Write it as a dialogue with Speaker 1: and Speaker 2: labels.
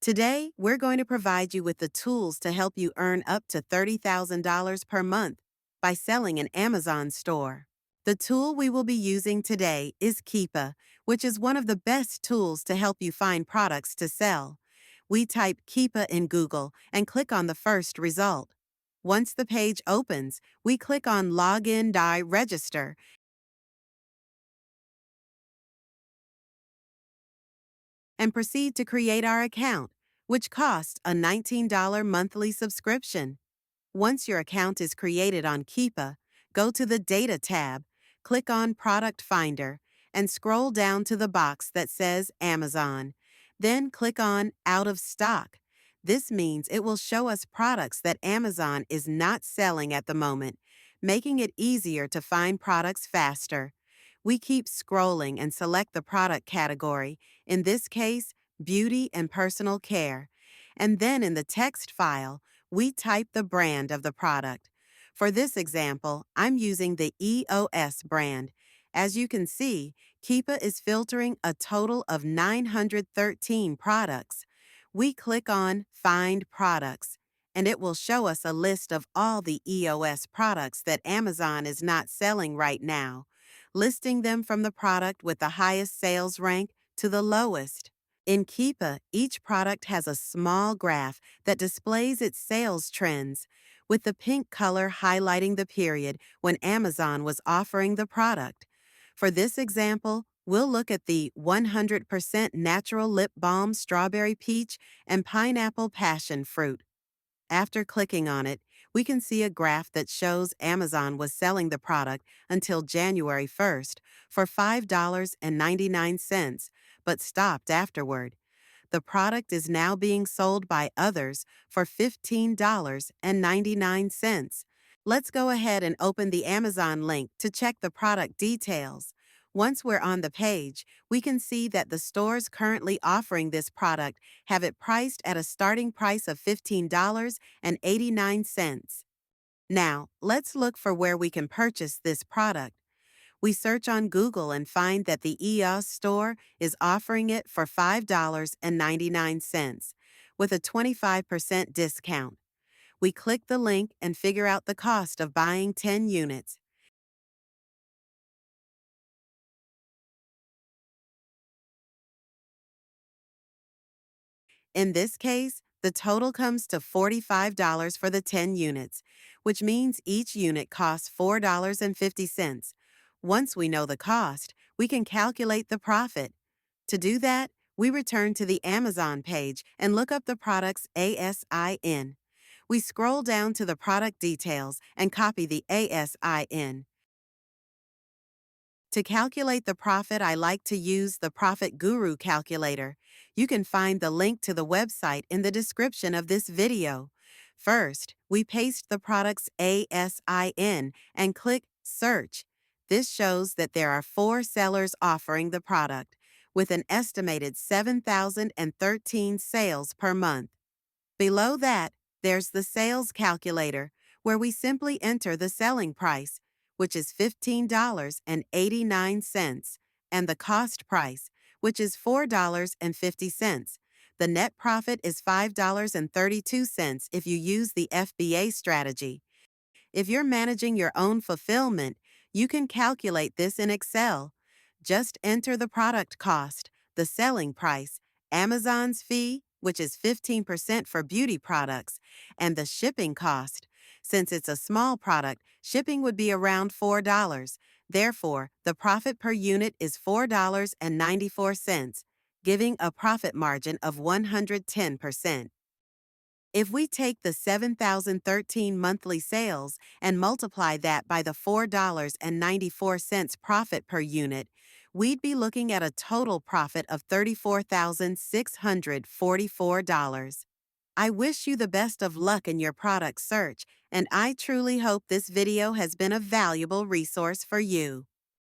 Speaker 1: Today, we're going to provide you with the tools to help you earn up to $30,000 per month by selling an Amazon store. The tool we will be using today is Keepa, which is one of the best tools to help you find products to sell. We type Keepa in Google and click on the first result. Once the page opens, we click on Login Die Register and proceed to create our account, which costs a $19 monthly subscription. Once your account is created on Keepa, go to the Data tab, click on Product Finder, and scroll down to the box that says Amazon. Then click on Out of Stock. This means it will show us products that Amazon is not selling at the moment, making it easier to find products faster. We keep scrolling and select the product category, in this case, beauty and personal care. And then in the text file, we type the brand of the product. For this example, I'm using the EOS brand. As you can see, Keepa is filtering a total of 913 products. We click on Find Products, and it will show us a list of all the EOS products that Amazon is not selling right now, listing them from the product with the highest sales rank to the lowest. In Keepa, each product has a small graph that displays its sales trends, with the pink color highlighting the period when Amazon was offering the product. For this example, we'll look at the 100% natural lip balm strawberry peach and pineapple passion fruit. After clicking on it, we can see a graph that shows Amazon was selling the product until January 1st for $5.99, but stopped afterward. The product is now being sold by others for $15.99. Let's go ahead and open the Amazon link to check the product details. Once we're on the page, we can see that the stores currently offering this product have it priced at a starting price of $15.89. Now, let's look for where we can purchase this product. We search on Google and find that the EOS store is offering it for $5.99 with a 25% discount. We click the link and figure out the cost of buying 10 units. In this case, the total comes to $45 for the 10 units, which means each unit costs $4.50. Once we know the cost, we can calculate the profit. To do that, we return to the Amazon page and look up the product's ASIN. We scroll down to the product details and copy the ASIN. To calculate the profit, I like to use the Profit Guru calculator. You can find the link to the website in the description of this video. First, we paste the product's ASIN and click Search. This shows that there are 4 sellers offering the product, with an estimated 7,013 sales per month. Below that, there's the sales calculator, where we simply enter the selling price, which is $15.89, and the cost price, which is $4.50. The net profit is $5.32 if you use the FBA strategy. If you're managing your own fulfillment, you can calculate this in Excel. Just enter the product cost, the selling price, Amazon's fee, which is 15% for beauty products, and the shipping cost. Since it's a small product, shipping would be around $4. Therefore, the profit per unit is $4.94, giving a profit margin of 110%. If we take the 7,013 monthly sales and multiply that by the $4.94 profit per unit, we'd be looking at a total profit of $34,644. I wish you the best of luck in your product search, and I truly hope this video has been a valuable resource for you.